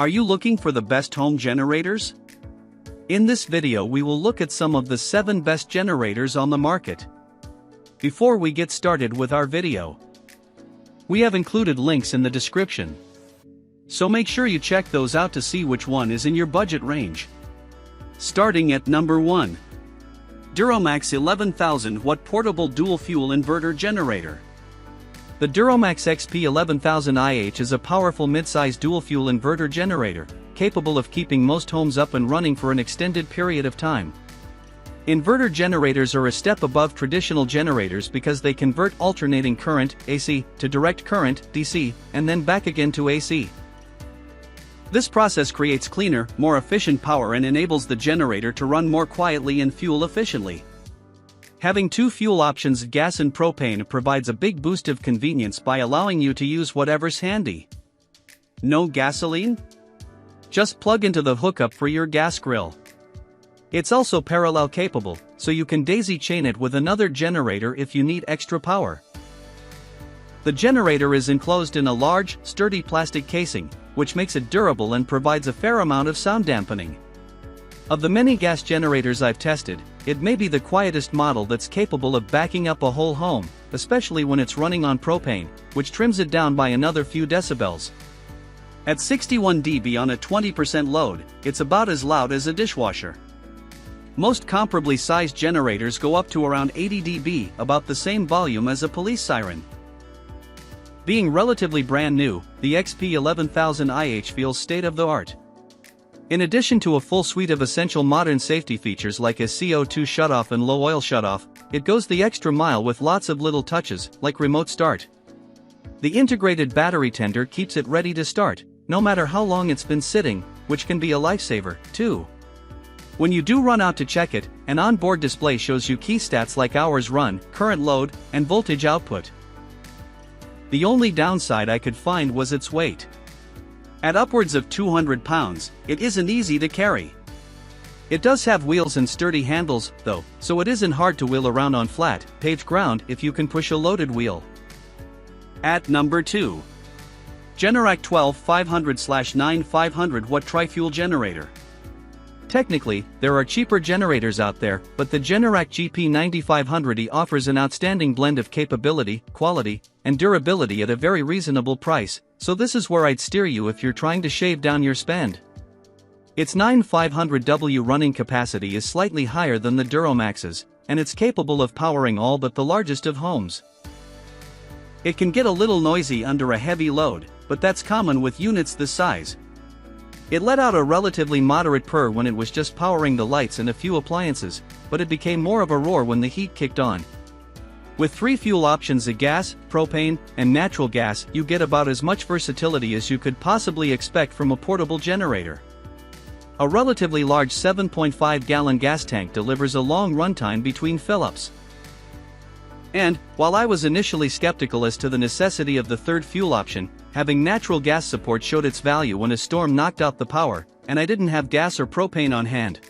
Are you looking for the best home generators? In this video we will look at some of the 7 best generators on the market. Before we get started with our video, we have included links in the description, so make sure you check those out to see which one is in your budget range. Starting at number 1. DuroMax 11,000 watt portable dual fuel inverter generator. The DuroMax XP 11000 IH is a powerful mid-size dual-fuel inverter generator, capable of keeping most homes up and running for an extended period of time. Inverter generators are a step above traditional generators because they convert alternating current, AC, to direct current, DC, and then back again to AC. This process creates cleaner, more efficient power and enables the generator to run more quietly and fuel efficiently. Having 2 fuel options, gas and propane, provides a big boost of convenience by allowing you to use whatever's handy. No gasoline? Just plug into the hookup for your gas grill. It's also parallel capable, so you can daisy chain it with another generator if you need extra power. The generator is enclosed in a large, sturdy plastic casing, which makes it durable and provides a fair amount of sound dampening. Of the many gas generators I've tested, it may be the quietest model that's capable of backing up a whole home, especially when it's running on propane, which trims it down by another few decibels. At 61 dB on a 20% load, it's about as loud as a dishwasher. Most comparably sized generators go up to around 80 dB, about the same volume as a police siren. Being relatively brand new, the XP 11000 IH feels state-of-the-art. In addition to a full suite of essential modern safety features like a CO2 shutoff and low oil shutoff, it goes the extra mile with lots of little touches, like remote start. The integrated battery tender keeps it ready to start, no matter how long it's been sitting, which can be a lifesaver, too. When you do run out to check it, an onboard display shows you key stats like hours run, current load, and voltage output. The only downside I could find was its weight. At upwards of 200 pounds, it isn't easy to carry. It does have wheels and sturdy handles, though, so it isn't hard to wheel around on flat, paved ground if you can push a loaded wheel. At number 2. Generac 12500/9 500 watt tri-fuel generator. Technically, there are cheaper generators out there, but the Generac GP9500E offers an outstanding blend of capability, quality, and durability at a very reasonable price, so this is where I'd steer you if you're trying to shave down your spend. Its 9500W running capacity is slightly higher than the DuroMax's, and it's capable of powering all but the largest of homes. It can get a little noisy under a heavy load, but that's common with units this size. It let out a relatively moderate purr when it was just powering the lights and a few appliances, but it became more of a roar when the heat kicked on. With 3 fuel options, a gas, propane, and natural gas, you get about as much versatility as you could possibly expect from a portable generator. A relatively large 7.5-gallon gas tank delivers a long runtime between fill-ups. And, while I was initially skeptical as to the necessity of the 3rd fuel option, having natural gas support showed its value when a storm knocked out the power, and I didn't have gas or propane on hand.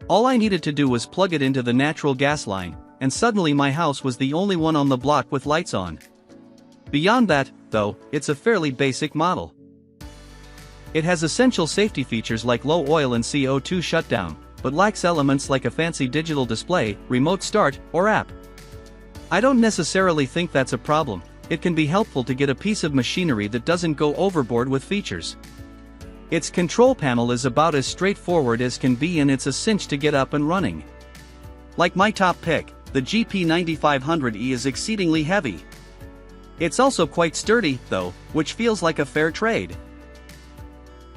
All I needed to do was plug it into the natural gas line, and suddenly my house was the only one on the block with lights on. Beyond that, though, it's a fairly basic model. It has essential safety features like low oil and CO2 shutdown, but lacks elements like a fancy digital display, remote start, or app. I don't necessarily think that's a problem. It can be helpful to get a piece of machinery that doesn't go overboard with features. Its control panel is about as straightforward as can be, and it's a cinch to get up and running. Like my top pick, the GP9500E is exceedingly heavy. It's also quite sturdy, though, which feels like a fair trade.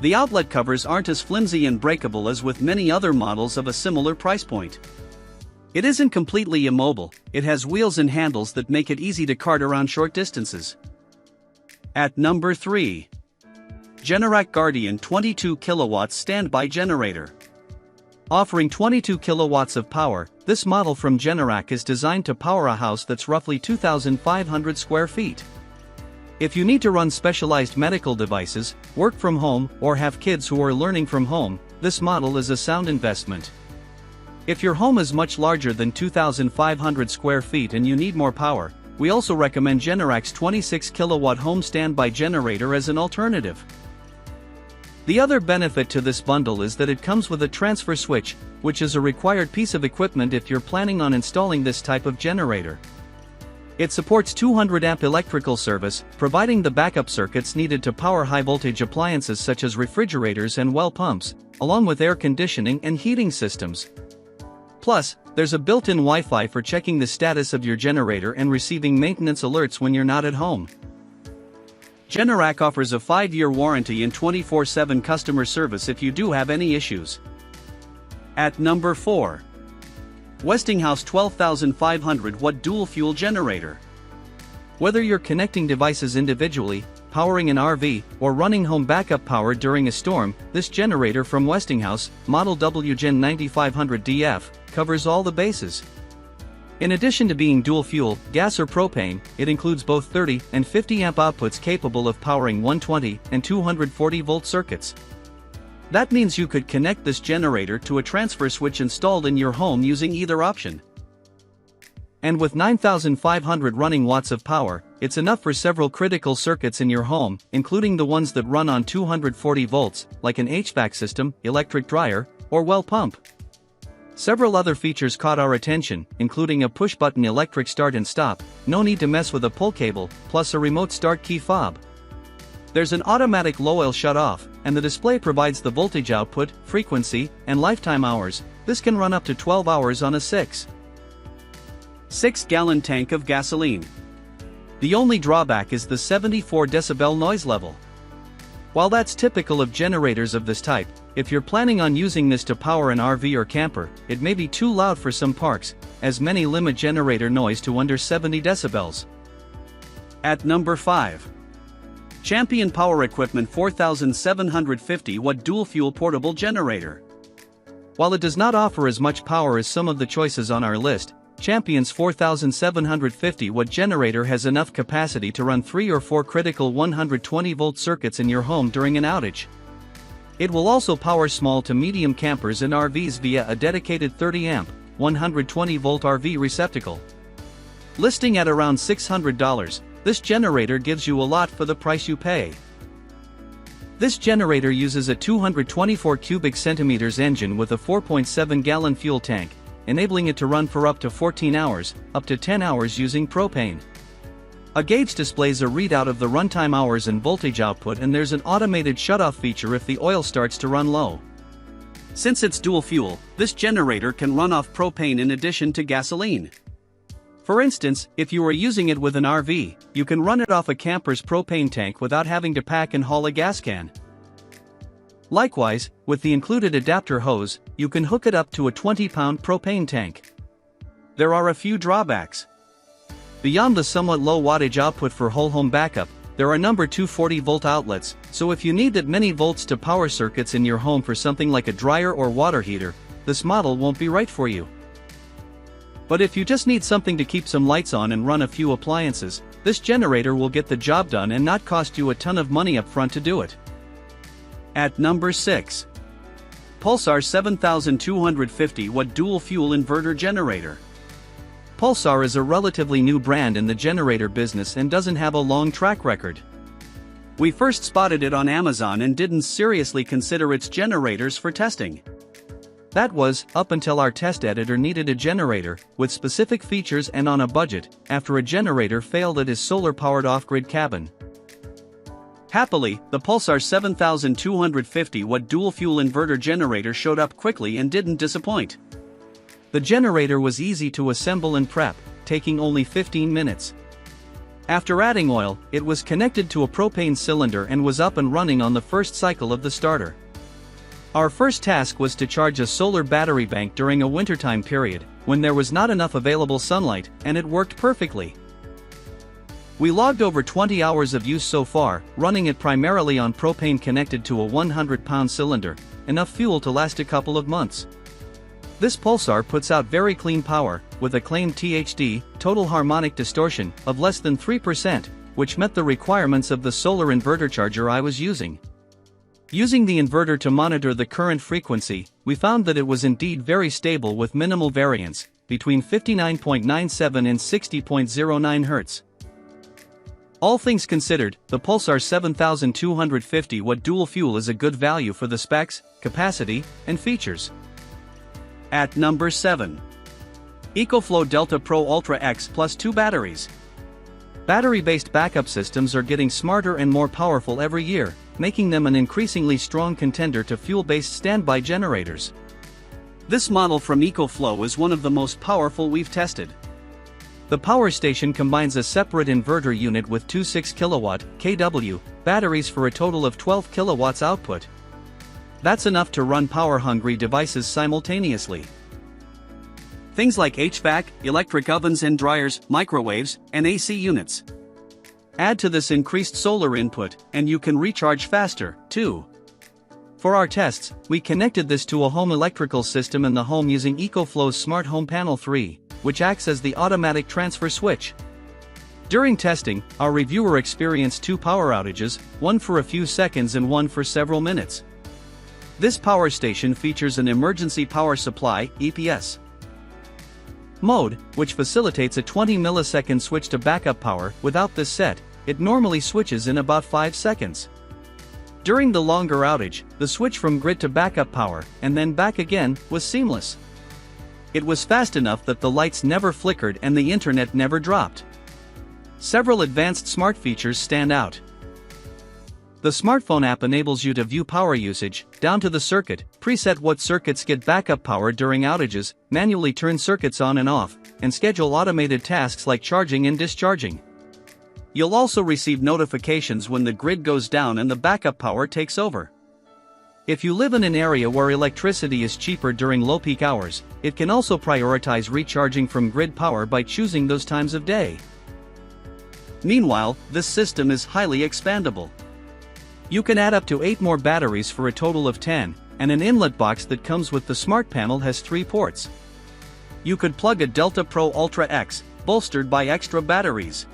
The outlet covers aren't as flimsy and breakable as with many other models of a similar price point. It isn't completely immobile, it has wheels and handles that make it easy to cart around short distances. At number 3. Generac Guardian 22 kW standby generator. Offering 22 kilowatts of power, this model from Generac is designed to power a house that's roughly 2,500 square feet. If you need to run specialized medical devices, work from home, or have kids who are learning from home, this model is a sound investment. If your home is much larger than 2,500 square feet and you need more power, we also recommend Generac's 26 kilowatt home standby generator as an alternative. The other benefit to this bundle is that it comes with a transfer switch, which is a required piece of equipment if you're planning on installing this type of generator. It supports 200 amp electrical service, providing the backup circuits needed to power high voltage appliances such as refrigerators and well pumps, along with air conditioning and heating systems. Plus, there's a built-in Wi-Fi for checking the status of your generator and receiving maintenance alerts when you're not at home. Generac offers a 5-year warranty and 24/7 customer service if you do have any issues. At number 4. Westinghouse 12,500 watt dual fuel generator. Whether you're connecting devices individually, powering an RV, or running home backup power during a storm, this generator from Westinghouse, model WGen 9500DF, covers all the bases. In addition to being dual fuel, gas or propane, it includes both 30 and 50 amp outputs capable of powering 120 and 240 volt circuits. That means you could connect this generator to a transfer switch installed in your home using either option. And with 9,500 running watts of power, it's enough for several critical circuits in your home, including the ones that run on 240 volts, like an HVAC system, electric dryer, or well pump. Several other features caught our attention, including a push-button electric start and stop, no need to mess with a pull cable, plus a remote start key fob. There's an automatic low-oil shut-off, and the display provides the voltage output, frequency, and lifetime hours. This can run up to 12 hours on a 6-gallon tank of gasoline. The only drawback is the 74 decibel noise level. While that's typical of generators of this type, if you're planning on using this to power an RV or camper, it may be too loud for some parks, as many limit generator noise to under 70 decibels. At number 5. Champion Power Equipment 4750 watt dual fuel portable generator. While it does not offer as much power as some of the choices on our list, Champion's 4750 watt generator has enough capacity to run 3 or 4 critical 120 volt circuits in your home during an outage. It will also power small to medium campers and RVs via a dedicated 30 amp, 120 volt RV receptacle. Listing at around $600, this generator gives you a lot for the price you pay. This generator uses a 224 cubic centimeters engine with a 4.7 gallon fuel tank, enabling it to run for up to 14 hours, up to 10 hours using propane. A gauge displays a readout of the runtime hours and voltage output, and there's an automated shutoff feature if the oil starts to run low. Since it's dual fuel, this generator can run off propane in addition to gasoline. For instance, if you are using it with an RV, you can run it off a camper's propane tank without having to pack and haul a gas can. Likewise, with the included adapter hose, you can hook it up to a 20-pound propane tank. There are a few drawbacks. Beyond the somewhat low wattage output for whole home backup, there are number 240 volt outlets, so if you need that many volts to power circuits in your home for something like a dryer or water heater, this model won't be right for you. But if you just need something to keep some lights on and run a few appliances, this generator will get the job done and not cost you a ton of money up front to do it. At number 6. Pulsar 7250 watt dual fuel inverter generator. Pulsar is a relatively new brand in the generator business and doesn't have a long track record. We first spotted it on Amazon and didn't seriously consider its generators for testing. That was, up until our test editor needed a generator, with specific features and on a budget, after a generator failed at his solar-powered off-grid cabin. Happily, the Pulsar 7250 watt dual fuel inverter generator showed up quickly and didn't disappoint. The generator was easy to assemble and prep, taking only 15 minutes. After adding oil, it was connected to a propane cylinder and was up and running on the first cycle of the starter. Our first task was to charge a solar battery bank during a wintertime period, when there was not enough available sunlight, and it worked perfectly. We logged over 20 hours of use so far, running it primarily on propane connected to a 100-pound cylinder, enough fuel to last a couple of months. This Pulsar puts out very clean power, with a claimed THD, total harmonic distortion, of less than 3%, which met the requirements of the solar inverter charger I was using. Using the inverter to monitor the current frequency, we found that it was indeed very stable with minimal variance, between 59.97 and 60.09 Hz. All things considered, the Pulsar 7250W dual fuel is a good value for the specs, capacity, and features. At number 7. EcoFlow Delta Pro Ultra X Plus 2 batteries. Battery-based backup systems are getting smarter and more powerful every year, making them an increasingly strong contender to fuel-based standby generators. This model from EcoFlow is one of the most powerful we've tested. The power station combines a separate inverter unit with two 6 kW kW batteries for a total of 12 kilowatts output. That's enough to run power-hungry devices simultaneously. Things like HVAC, electric ovens and dryers, microwaves, and AC units. Add to this increased solar input, and you can recharge faster, too. For our tests, we connected this to a home electrical system in the home using EcoFlow's Smart Home Panel 3, which acts as the automatic transfer switch. During testing, our reviewer experienced two power outages, one for a few seconds and one for several minutes. This power station features an emergency power supply (EPS) mode, which facilitates a 20 millisecond switch to backup power. Without this set, it normally switches in about 5 seconds. During the longer outage, the switch from grid to backup power, and then back again, was seamless. It was fast enough that the lights never flickered and the internet never dropped. Several advanced smart features stand out. The smartphone app enables you to view power usage, down to the circuit, preset what circuits get backup power during outages, manually turn circuits on and off, and schedule automated tasks like charging and discharging. You'll also receive notifications when the grid goes down and the backup power takes over. If you live in an area where electricity is cheaper during low peak hours, it can also prioritize recharging from grid power by choosing those times of day. Meanwhile, this system is highly expandable. You can add up to 8 more batteries for a total of 10, and an inlet box that comes with the smart panel has 3 ports. You could plug a Delta Pro Ultra X, bolstered by extra batteries.